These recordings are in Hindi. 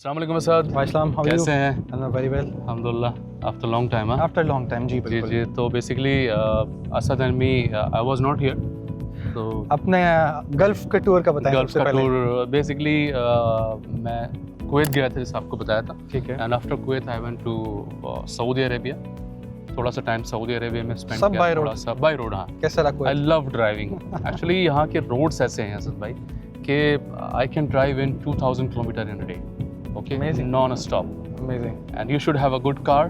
अस्सलाम वालेकुम असद। वालेकुम, हाउ आर यू? कैसे हैं? आई एम वेरी वेल अल्हम्दुलिल्लाह आफ्टर लॉन्ग टाइम। हाँ आफ्टर लॉन्ग टाइम। जी जी बिल्कुल। जी। तो basically Asad and me I was not here. तो अपने गल्फ के टूर का बताएं गल्फ सबसे का पहले। टूर बेसिकली मैं कुवैत गया था, जैसे आपको बताया था। ठीक है। And after Kuwait I went to Saudi Arabia. थोड़ा सा टाइम सऊदी अरेबिया में स्पेंड सब किया। by थोड़ा road? सा बाय रोड। हाँ, कैसा लगा आई कुवैत? Love driving. एक्चुअली यहाँ के रोड्स ऐसे हैं असद भाई कि I can drive in 2000 kilometre in a day. Okay, Amazing. Non stop. Amazing. And you should have a good car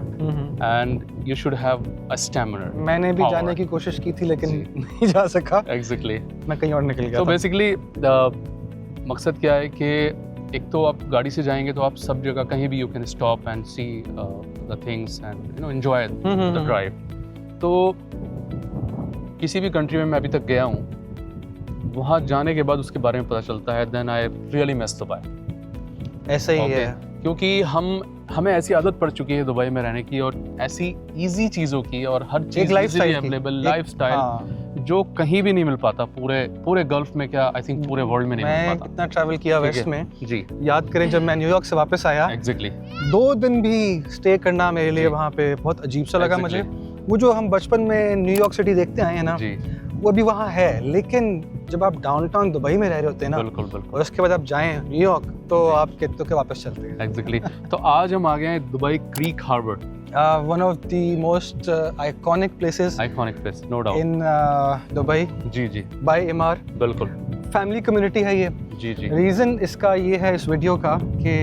and you should have a stamina. मैंने भी Power. जाने की कोशिश की थी लेकिन नहीं जा सका। Exactly. मैं कहीं और निकल गया So था। basically मकसद क्या है कि एक तो आप गाड़ी से जाएंगे तो आप सब जगह कहीं भी you can stop and see the things and enjoy the drive. तो किसी भी कंट्री में मैं अभी तक गया हूँ, वहाँ जाने के बाद उसके बारे में पता चलता है then I really messed up. ऐसा ही है। क्योंकि हमें ऐसी आदत पड़ चुकी है दुबई में रहने की और ऐसी इजी चीज़ों की और हर चीज़ lifestyle की। अवेलेबल एक- लाइफस्टाइल हाँ। जो कहीं भी नहीं मिल पाता पूरे गल्फ में, क्या आई थिंक पूरे वर्ल्ड में नहीं मैं मिल पाता। कितना ट्रैवल किया ठीक वेस्ट है। में। जी याद करें जब मैं न्यूयॉर्क से वापस आया, एग्जैक्टली 2 दिन भी स्टे करना मेरे लिए जी। वहाँ पे बहुत अजीब सा लगा मुझे। Exactly. वो जो हम बचपन में न्यूयॉर्क सिटी देखते आए हैं ना, जी वो भी वहाँ है, लेकिन जब आप डाउनटाउन दुबई में रह रहे होते हैं ना बिल्कुल बिल्कुल और उसके बाद आप जाएं न्यूयॉर्क, तो आप कहते हो कि वापस चलते हैं। एग्जैक्टली। तो आज हम आ गए हैं Dubai Creek Harbour, one of the most iconic places iconic place no doubt. In Dubai जी जी बाय इमार। बिल्कुल। फैमिली कम्युनिटी है ये। जी जी रीज़न इसका ये है इस वीडियो का कि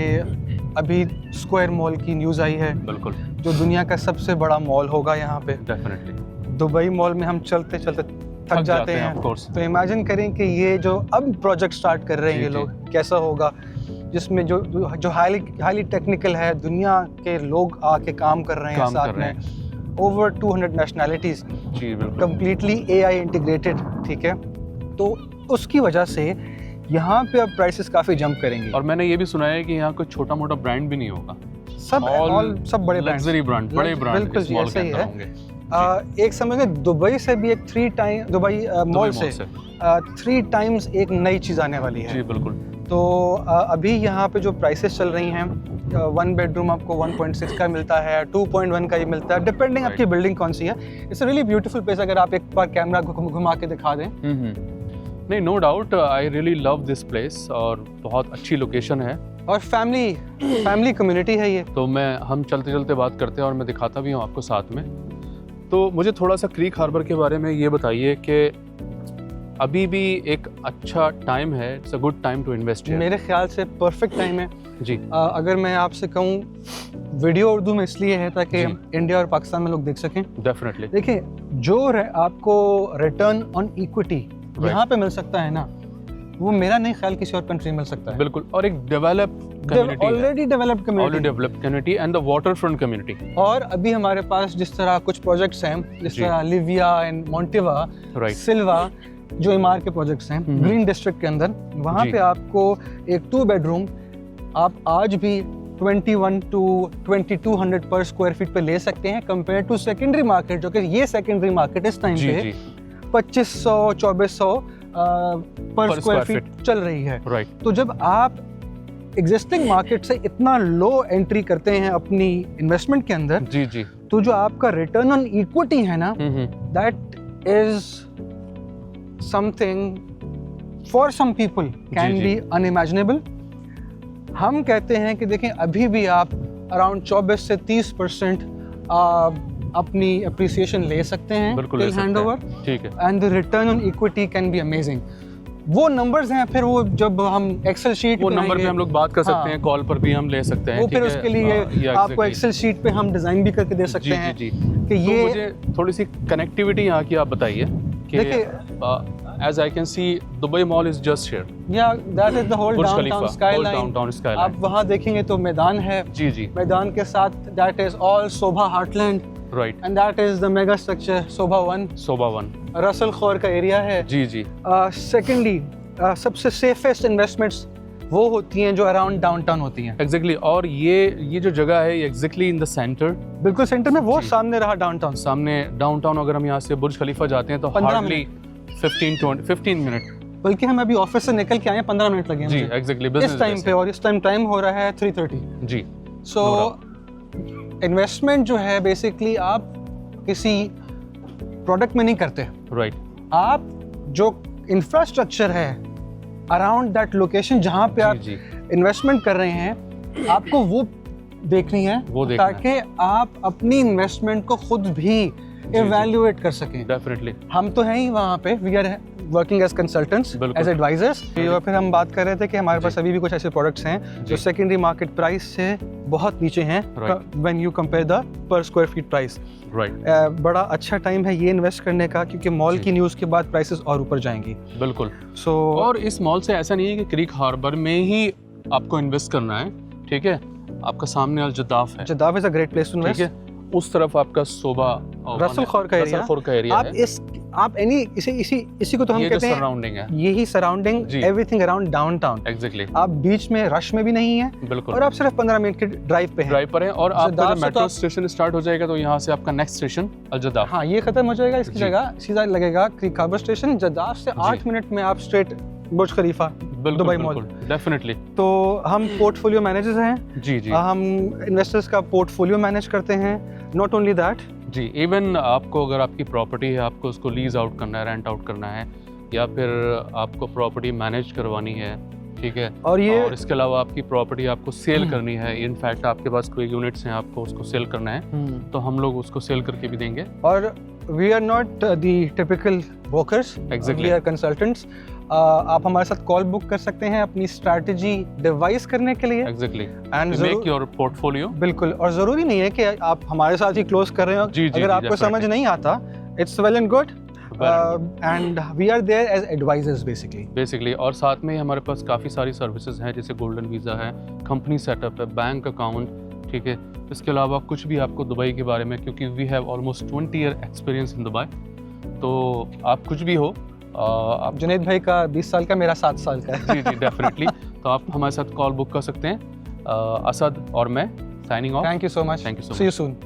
अभी स्क्वायर मॉल की न्यूज़ आई है, बिल्कुल जो दुनिया का सबसे बड़ा मॉल होगा यहाँ पे। डेफिनेटली दुबई मॉल में हम चलते चलते थक जाते हैं। Of course. तो इमेजिन करें कि ये जो अब प्रोजेक्ट स्टार्ट कर रहे हैं जी, ये जी। लोग, कैसा होगा, जिसमें जो हाईली टेक्निकल है, दुनिया के लोग आके काम कर रहे हैं काम साथ कर रहे में। ओवर 200 नेशनैलिटीज, जी बिल्कुल कम्प्लीटली AI इंटीग्रेटेड। ठीक है, तो उसकी वजह से यहाँ पे अब प्राइसेस काफ़ी जंप करेंगे। और मैंने ये भी सुना है कि यहाँ कोई छोटा मोटा ब्रांड भी नहीं होगा, सब बड़े brands। लग्जरी ब्रांड, बड़े ब्रांड बिल्कुल इस जी, मॉल ऐसा के ही अंदर है। होंगे। एक समय में दुबई से भी एक 3 टाइम दुबई मॉल से 3 टाइम्स एक नई चीज़ आने वाली है। जी बिल्कुल। तो अभी यहाँ पे जो प्राइसेस चल रही हैं, 1 बेडरूम आपको 1.6 का मिलता है, 2.1 का ही मिलता है, डिपेंडिंग आपकी बिल्डिंग कौन सी है। It's a really beautiful place. अगर आप एक बार कैमरा घुमा के दिखा दें। नहीं, no doubt, I really love this place और बहुत अच्छी लोकेशन है। और फैमिली कम्युनिटी है ये। तो हम चलते चलते बात करते हैं और मैं दिखाता भी हूँ आपको साथ में। तो मुझे थोड़ा सा क्रीक हार्बर के बारे में ये बताइए कि अभी भी एक अच्छा टाइम है, it's a good time to invest here. मेरे ख्याल से परफेक्ट टाइम है जी अगर मैं आपसे कहूँ। वीडियो उर्दू में इसलिए है ताकि जी। इंडिया और पाकिस्तान में लोग देख सकें। डेफिनेटली। देखिए, आपको रिटर्न ऑन इक्विटी यहाँ पे मिल सकता है ना, वो मेरा नहीं ख्याल किसी और कंट्री में मिल सकता है। बिल्कुल। और एक develop community, already developed community, developed community and the water front community. और अभी हमारे पास जिस तरह कुछ प्रोजेक्ट्स हैं, जिस जी। तरह लिविया एंड मोंटेवा, राइट सिल्वा, जो इमार के प्रोजेक्ट्स हैं ग्रीन डिस्ट्रिक्ट के अंदर, वहाँ जी। पे आपको एक 2 बेडरूम आप आज भी 21 to 2200 पर स्क्वायर फीट पे ले सकते हैं, कंपेयर टू सेकेंडरी मार्केट, जो कि ये सेकेंडरी मार्केट इस टाइम जी पे जी 2500-2400 पर स्क्वायर फीट चल रही है। राइट। तो जब आप एग्जिस्टिंग मार्केट से इतना लो एंट्री करते हैं अपनी इन्वेस्टमेंट के अंदर, जी जी तो जो आपका रिटर्न ऑन इक्विटी है ना, that is something for some people can जी। Be unimaginable. हम कहते हैं कि देखें, अभी भी आप अराउंड 24 से 30% अपनी अप्रिसिएशन ले सकते हैं बिल्कुल ले टिल सकते हैंड हैं। ओवर, ठीक है। And the return on equity can be amazing. वो नंबर्स हैं, फिर वो जब हम एक्सेल शीट वो नंबर पे हम लोग बात कर सकते हैं, कॉल पर भी हम ले सकते हैं। वो फिर ठीक है? उसके लिए या आपको exactly। एक्सेल शीट पे हम डिजाइन भी करके दे सकते जी हैं जी जी। कि तो ये मुझे थोड़ी सी कनेक्टिविटी यहाँ की आप बताइए कि देखिए, as I can see Dubai Mall is just here. Yeah that is the whole Burj Downtown Khalifa, whole skyline. Downtown आप स्काईलाइन। वहाँ देखेंगे तो मैदान है, जी जी मैदान के साथ that is all Sobha Hartland, right. And that is the mega structure Sobha 1, Sobha 1। Ras Al Khor का एरिया है। जी जी सेकेंडली सबसे सेफेस्ट इन्वेस्टमेंट्स वो होती हैं जो अराउंड डाउनटाउन होती हैं। एग्जैक्टली। और ये जो जगह है ये एग्जैक्टली इन द सेंटर, बिल्कुल सेंटर में, वो जी। सामने रहा डाउनटाउन। सामने डाउनटाउन। अगर हम यहाँ से बुर्ज खलीफा जाते हैं तो 15 हार्डली 15 मिनट बल्कि हम अभी ऑफिस से निकल के आए हैं, 15 मिनट लगे हैं जी मुझे एग्जैक्टली इस टाइम पे, और इस टाइम हो रहा है 3:30। जी सो इन्वेस्टमेंट जो है बेसिकली आप किसी प्रोडक्ट में नहीं करते, राइट आप जो इंफ्रास्ट्रक्चर है अराउंड दैट लोकेशन जहाँ पे आप जी इन्वेस्टमेंट कर रहे हैं, आपको वो देखनी है, वो देखना है। ताकि आप अपनी इन्वेस्टमेंट को खुद भी इवैल्यूएट कर सकें। डेफिनेटली हम तो हैं ही वहाँ पे, we are working as consultants, बिल्कुल। As advisers. और फिर हम बात कर रहे थे कि हमारे पास अभी भी कुछ ऐसे प्रोडक्ट्स हैं जो सेकेंडरी मार्केट प्राइस से बहुत नीचे हैं व्हेन यू कंपेयर द पर स्क्वायर फीट प्राइस। राइट बड़ा अच्छा टाइम है ये इन्वेस्ट करने का, क्योंकि मॉल की न्यूज़ के बाद प्राइसेस और ऊपर जाएंगी। बिल्कुल। सो और इस मॉल से ऐसा नहीं है कि क्रीक हार्बर में ही आपको इन्वेस्ट करना है, ठीक है, आपका सामने अल जद्दाफ है, Jaddaf is a great place to ठीक इन्वेस्ट। है, उस तरफ आपका सोबा रसल खौर का एरिया, रसल खौर का एरिया आप है। आप इसी को तो हम ये जो कहते हैं, सराउंडिंग है, यही सराउंडिंग, जी। Everything around downtown. एग्जैक्टली आप बीच में रश में भी नहीं है, बिल्कुल, और आप सिर्फ 15 मिनट के ड्राइव पे हैं। ड्राइव पर है। और आपका जद्दाफ जब से तो मेट्रो आप- स्टेशन स्टार्ट हो जाएगा तो यहाँ से आपका नेक्स्ट स्टेशन अल जद्दाफ। हाँ, ये खत्म हो जाएगा, इसकी जी। जगह सीधा लगेगा क्रीक हार्बर स्टेशन। जद्दाफ से 8 मिनट में आप स्ट्रेट बुर्ज खलीफा, बिल्कुल दुबई मॉल। बिल्कुल डेफिनेटली। तो हम पोर्टफोलियो मैनेजर्स हैं, जी जी हम इन्वेस्टर्स का पोर्टफोलियो मैनेज करते हैं। नॉट ओनली दैट, जी, इवन आपको अगर आपकी प्रॉपर्टी है, आपको उसको लीज आउट करना है, रेंट आउट करना है, या फिर आपको प्रॉपर्टी मैनेज करवानी है, ठीक है, और ये और इसके अलावा आपकी प्रॉपर्टी आपको सेल करनी है, इनफैक्ट आपके पास कोई यूनिट्स हैं, आपको उसको सेल करना है, तो हम लोग उसको सेल करके भी देंगे। और we are not the typical brokers, Exactly. We are consultants. आप हमारे साथ कॉल बुक कर सकते हैं अपनी स्ट्रैटेजी डिवाइस करने के लिए। Exactly, and make your portfolio. बिल्कुल, और ज़रूरी नहीं है कि आप हमारे साथ ही क्लोज कर रहे हो। जी, जी, अगर जी, आपको समझ definitely. नहीं आता, it's well and good, and we are there as advisors basically. और साथ में ही हमारे पास काफ़ी सारी सर्विसेज हैं, जैसे गोल्डन वीज़ा है, कंपनी सेटअप है, बैंक अकाउंट, ठीक है, इसके अलावा कुछ भी आपको दुबई के बारे में, क्योंकि we have almost 20 year experience in Dubai, तो आप कुछ भी हो आप जुनैद भाई का 20 साल का, मेरा 7 साल का है। जी जी डेफिनेटली, तो आप हमारे साथ कॉल बुक कर सकते हैं। असद और मैं signing off. Thank you so much, Thank you so see you soon.